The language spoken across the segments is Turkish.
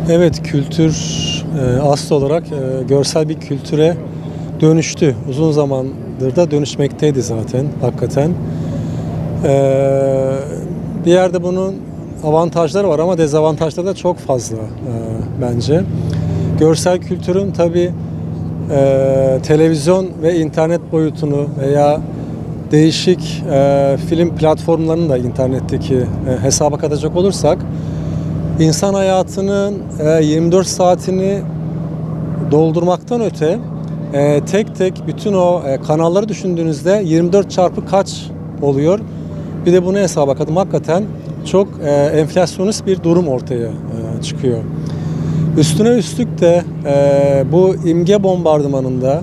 Evet, kültür asıl olarak görsel bir kültüre dönüştü. Uzun zamandır da dönüşmekteydi zaten hakikaten. Bir yerde bunun avantajları var ama dezavantajları da çok fazla bence. Görsel kültürün tabii televizyon ve internet boyutunu veya değişik film platformlarını da internetteki hesaba katacak olursak insan hayatının 24 saatini doldurmaktan öte tek tek bütün o kanalları düşündüğünüzde 24 çarpı kaç oluyor? Bir de bunu hesaba katıp hakikaten çok enflasyonist bir durum ortaya çıkıyor. Üstüne üstlük de bu imge bombardımanında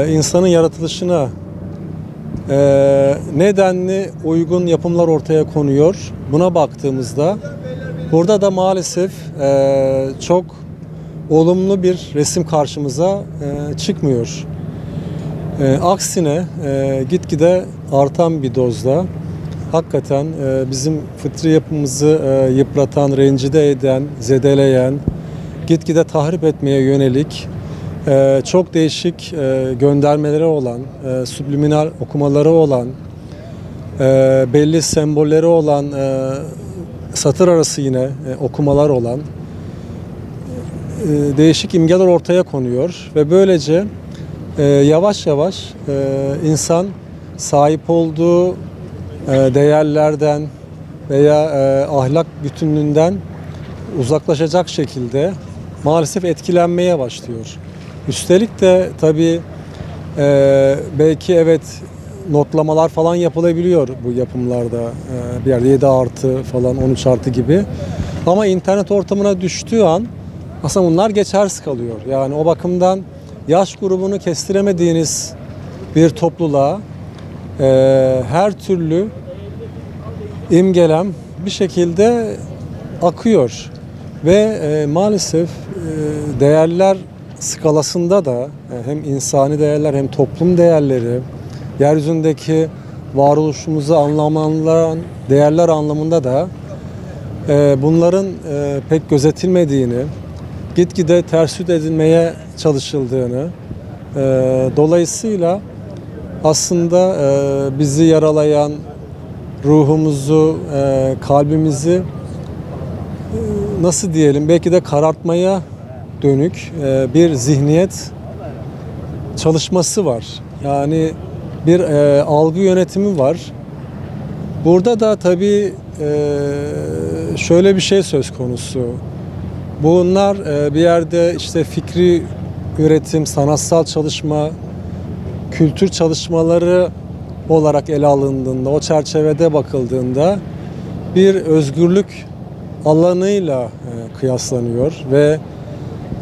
insanın yaratılışına nedenli uygun yapımlar ortaya konuyor. Buna baktığımızda burada da maalesef çok olumlu bir resim karşımıza çıkmıyor. Aksine gitgide artan bir dozda hakikaten bizim fıtri yapımızı yıpratan, rencide eden, zedeleyen, gitgide tahrip etmeye yönelik çok değişik göndermeleri olan, subliminal okumaları olan, belli sembolleri olan, satır arası yine okumalar olan değişik imgeler ortaya konuyor ve böylece yavaş yavaş insan sahip olduğu değerlerden veya ahlak bütünlüğünden uzaklaşacak şekilde maalesef etkilenmeye başlıyor. Üstelik de tabii belki evet notlamalar falan yapılabiliyor bu yapımlarda. Bir yerde 7 artı falan 13 artı gibi. Ama internet ortamına düştüğü an aslında bunlar geçersiz kalıyor. Yani o bakımdan yaş grubunu kestiremediğiniz bir topluluğa her türlü imgelem bir şekilde akıyor. Ve maalesef değerler skalasında da hem insani değerler hem toplum değerleri, yeryüzündeki varoluşumuzu anlamlandıran değerler anlamında da bunların pek gözetilmediğini, gitgide ters yüz edilmeye çalışıldığını, dolayısıyla aslında bizi yaralayan, ruhumuzu, kalbimizi nasıl diyelim belki de karartmaya dönük bir zihniyet çalışması var. Yani bir algı yönetimi var. Burada da tabii şöyle bir şey söz konusu. Bunlar bir yerde işte fikri üretim, sanatsal çalışma, kültür çalışmaları olarak ele alındığında, o çerçevede bakıldığında bir özgürlük alanıyla kıyaslanıyor ve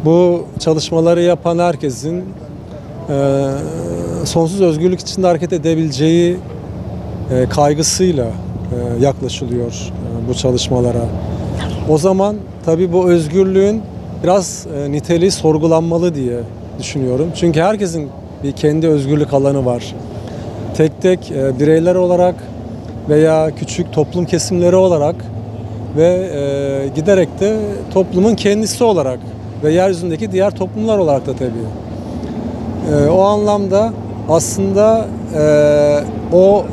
bu çalışmaları yapan herkesin sonsuz özgürlük içinde hareket edebileceği kaygısıyla yaklaşılıyor bu çalışmalara. O zaman tabii bu özgürlüğün biraz niteliği sorgulanmalı diye düşünüyorum. Çünkü herkesin bir kendi özgürlük alanı var. Tek tek bireyler olarak veya küçük toplum kesimleri olarak ve giderek de toplumun kendisi olarak ve yeryüzündeki diğer toplumlar olarak da tabii. O anlamda aslında o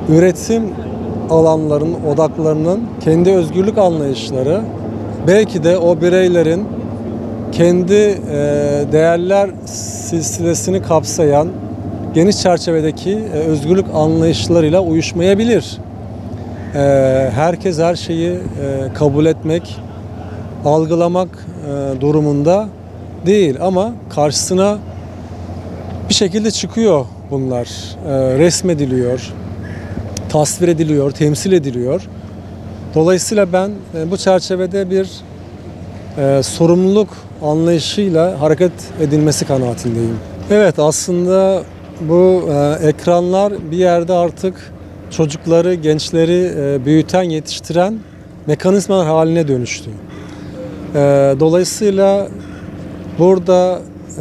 üretim alanlarının, odaklarının kendi özgürlük anlayışları belki de o bireylerin kendi değerler silsilesini kapsayan geniş çerçevedeki özgürlük anlayışlarıyla uyuşmayabilir. Herkes her şeyi kabul etmek, algılamak durumunda değil ama karşısına bir şekilde çıkıyor bunlar. Resmediliyor, tasvir ediliyor, temsil ediliyor. Dolayısıyla ben bu çerçevede bir sorumluluk anlayışıyla hareket edilmesi kanaatindeyim. Evet, aslında bu ekranlar bir yerde artık çocukları, gençleri büyüten, yetiştiren mekanizmalar haline dönüştü. Dolayısıyla burada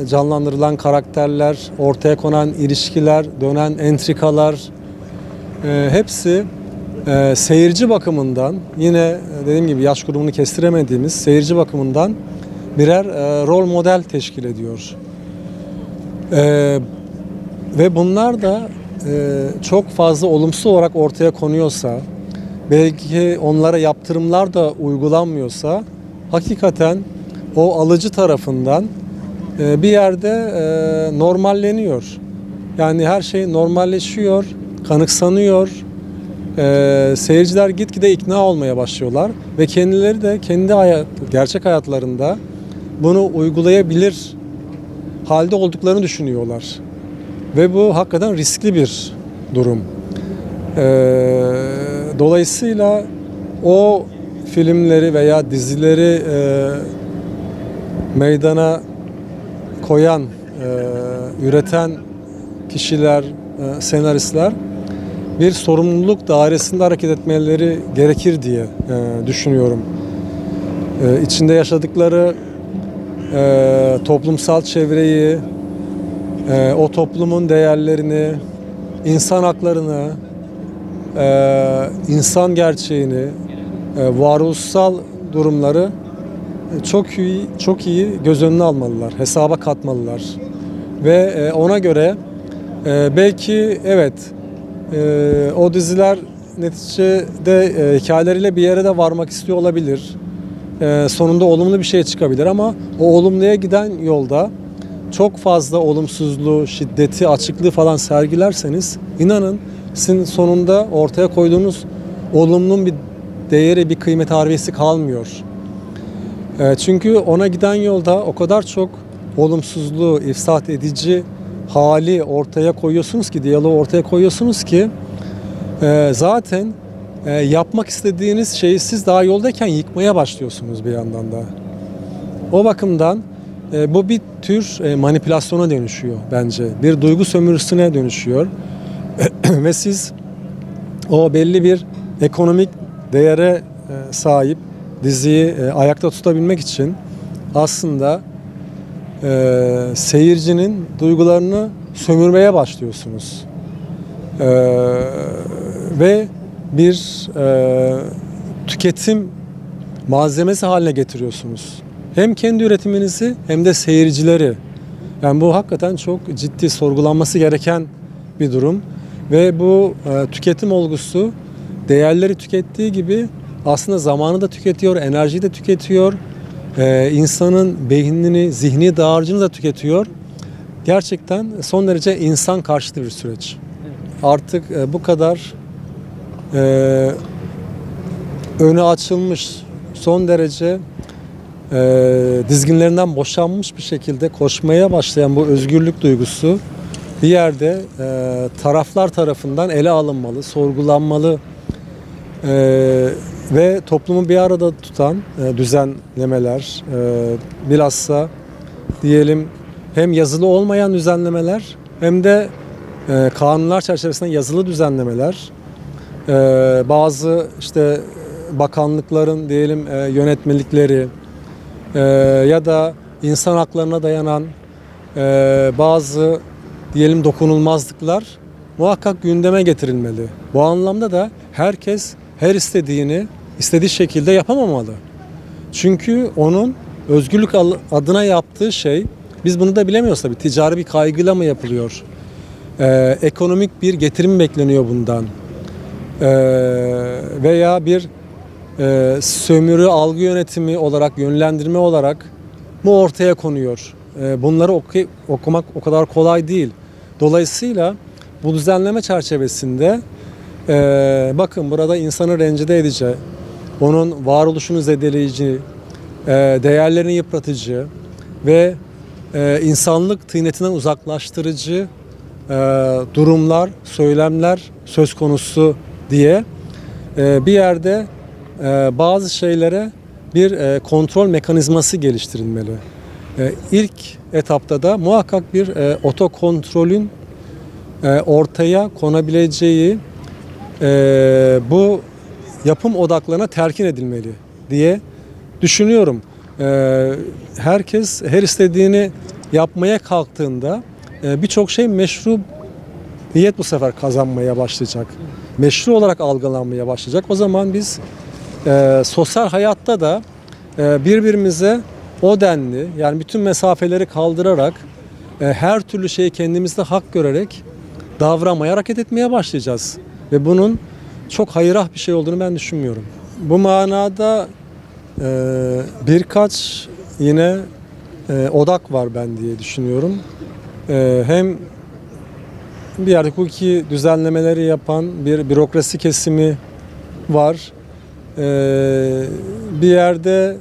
canlandırılan karakterler, ortaya konan ilişkiler, dönen entrikalar hepsi Seyirci bakımından yine dediğim gibi yaş grubunu kestiremediğimiz seyirci bakımından birer rol model teşkil ediyor. Ve bunlar da çok fazla olumsuz olarak ortaya konuyorsa, belki onlara yaptırımlar da uygulanmıyorsa, hakikaten o alıcı tarafından bir yerde normalleniyor. Yani her şey normalleşiyor, kanıksanıyor. Seyirciler gitgide ikna olmaya başlıyorlar ve kendileri de kendi gerçek hayatlarında bunu uygulayabilir halde olduklarını düşünüyorlar. Ve bu hakikaten riskli bir durum. Dolayısıyla o filmleri veya dizileri meydana koyan, üreten kişiler, senaristler bir sorumluluk dairesinde hareket etmeleri gerekir diye düşünüyorum. İçinde yaşadıkları toplumsal çevreyi, o toplumun değerlerini, insan haklarını, insan gerçeğini, varoluşsal durumları çok iyi göz önüne almalılar, hesaba katmalılar. Ve ona göre belki evet o diziler neticede hikayeleriyle bir yere de varmak istiyor olabilir. Sonunda olumlu bir şey çıkabilir ama o olumluya giden yolda çok fazla olumsuzluğu, şiddeti, açıklığı falan sergilerseniz inanın sizin sonunda ortaya koyduğunuz olumlu bir değeri, bir kıymet harbiyesi kalmıyor. Çünkü ona giden yolda o kadar çok olumsuzluğu, ifsad edici hali ortaya koyuyorsunuz ki, diyaloğu ortaya koyuyorsunuz ki zaten yapmak istediğiniz şeyi siz daha yoldayken yıkmaya başlıyorsunuz bir yandan da. O bakımdan bu bir tür manipülasyona dönüşüyor bence. Bir duygu sömürüsüne dönüşüyor. Ve siz o belli bir ekonomik değere sahip diziyi ayakta tutabilmek için aslında seyircinin duygularını sömürmeye başlıyorsunuz. Ve bir tüketim malzemesi haline getiriyorsunuz. Hem kendi üretiminizi hem de seyircileri. Yani bu hakikaten çok ciddi sorgulanması gereken bir durum. Ve bu tüketim olgusu değerleri tükettiği gibi aslında zamanı da tüketiyor, enerjiyi de tüketiyor. İnsanın beynini, zihni dağarcığını da tüketiyor. Gerçekten son derece insan karşıtı bir süreç. Artık bu kadar önü açılmış, son derece dizginlerinden boşanmış bir şekilde koşmaya başlayan bu özgürlük duygusu bir yerde taraflar tarafından ele alınmalı, sorgulanmalı ve toplumu bir arada tutan düzenlemeler, bilhassa diyelim hem yazılı olmayan düzenlemeler hem de kanunlar çerçevesinde yazılı düzenlemeler, bazı işte bakanlıkların diyelim yönetmelikleri ya da insan haklarına dayanan bazı diyelim dokunulmazlıklar muhakkak gündeme getirilmeli. Bu anlamda da herkes her istediğini istediği şekilde yapamamalı. Çünkü onun özgürlük adına yaptığı şey, biz bunu da bilemiyoruz tabii, ticari bir kaygıyla mı yapılıyor? Ekonomik bir getirim bekleniyor bundan. Veya bir sömürü algı yönetimi olarak, yönlendirme olarak mı ortaya konuyor? Bunları okumak o kadar kolay değil. Dolayısıyla bu düzenleme çerçevesinde bakın burada insanı rencide edici, onun varoluşunu zedeleyici, değerlerini yıpratıcı ve insanlık tıynetinden uzaklaştırıcı durumlar, söylemler söz konusu diye bir yerde bazı şeylere bir kontrol mekanizması geliştirilmeli. İlk etapta da muhakkak bir otokontrolün ortaya konabileceği bu yapım odaklarına telkin edilmeli diye düşünüyorum. Herkes her istediğini yapmaya kalktığında birçok şey meşruiyet bu sefer kazanmaya başlayacak. meşru olarak algılanmaya başlayacak. O zaman biz sosyal hayatta da birbirimize o denli, yani bütün mesafeleri kaldırarak, her türlü şeyi kendimizde hak görerek davranmaya, hareket etmeye başlayacağız. Ve bunun çok hayırah bir şey olduğunu ben düşünmüyorum. Bu manada birkaç yine odak var ben diye düşünüyorum. Hem bir yerde hukuki düzenlemeleri yapan bir bürokrasi kesimi var. Bir yerde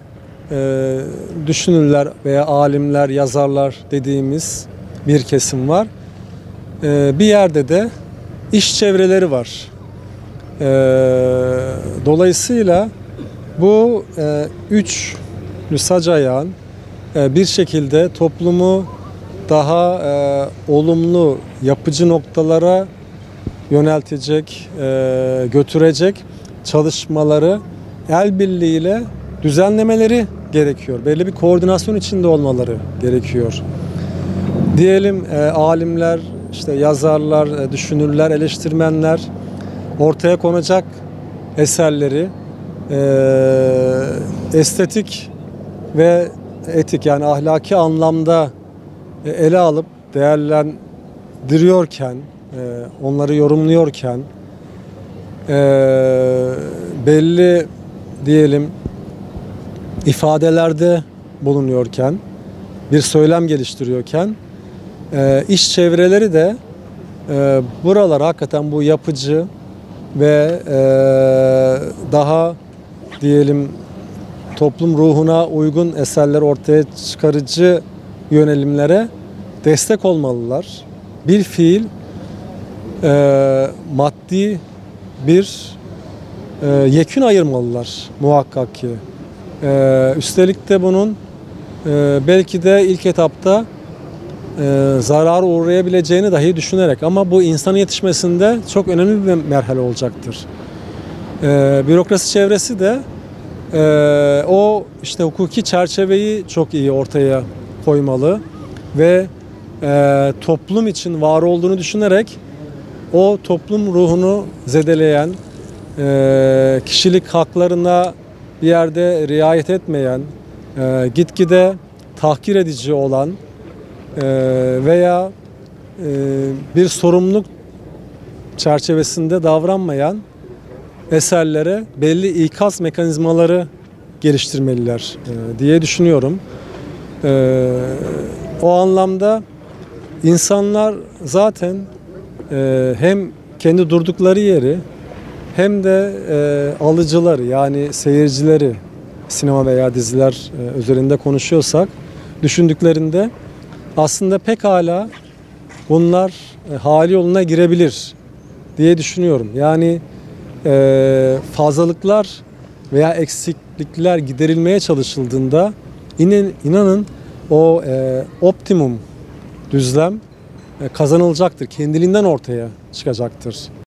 düşünürler veya alimler, yazarlar dediğimiz bir kesim var. Bir yerde de iş çevreleri var. Dolayısıyla bu üçlü sac ayağın bir şekilde toplumu daha olumlu, yapıcı noktalara yöneltecek, götürecek çalışmaları el birliğiyle düzenlemeleri gerekiyor. Belli bir koordinasyon içinde olmaları gerekiyor. Diyelim alimler, işte yazarlar, düşünürler, eleştirmenler ortaya konacak eserleri estetik ve etik, yani ahlaki anlamda ele alıp değerlendiriyorken, onları yorumluyorken, belli diyelim ifadelerde bulunuyorken, bir söylem geliştiriyorken, iş çevreleri de buralar hakikaten bu yapıcı ve daha diyelim toplum ruhuna uygun eserler ortaya çıkarıcı yönelimlere destek olmalılar. Bir fiil maddi bir yekün ayırmalılar muhakkak ki. Üstelik de bunun belki de ilk etapta zarar uğrayabileceğini dahi düşünerek, ama bu insanın yetişmesinde çok önemli bir merhale olacaktır. Bürokrasi çevresi de o işte hukuki çerçeveyi çok iyi ortaya koymalı ve toplum için var olduğunu düşünerek o toplum ruhunu zedeleyen, kişilik haklarına bir yerde riayet etmeyen, gitgide tahkir edici olan veya bir sorumluluk çerçevesinde davranmayan eserlere belli ikaz mekanizmaları geliştirmeliler diye düşünüyorum. O anlamda insanlar zaten hem kendi durdukları yeri hem de alıcıları, yani seyircileri, sinema veya diziler üzerinde konuşuyorsak, düşündüklerinde aslında pekala bunlar hali yoluna girebilir diye düşünüyorum. Yani fazlalıklar veya eksiklikler giderilmeye çalışıldığında inanın o optimum düzlem kazanılacaktır, kendiliğinden ortaya çıkacaktır.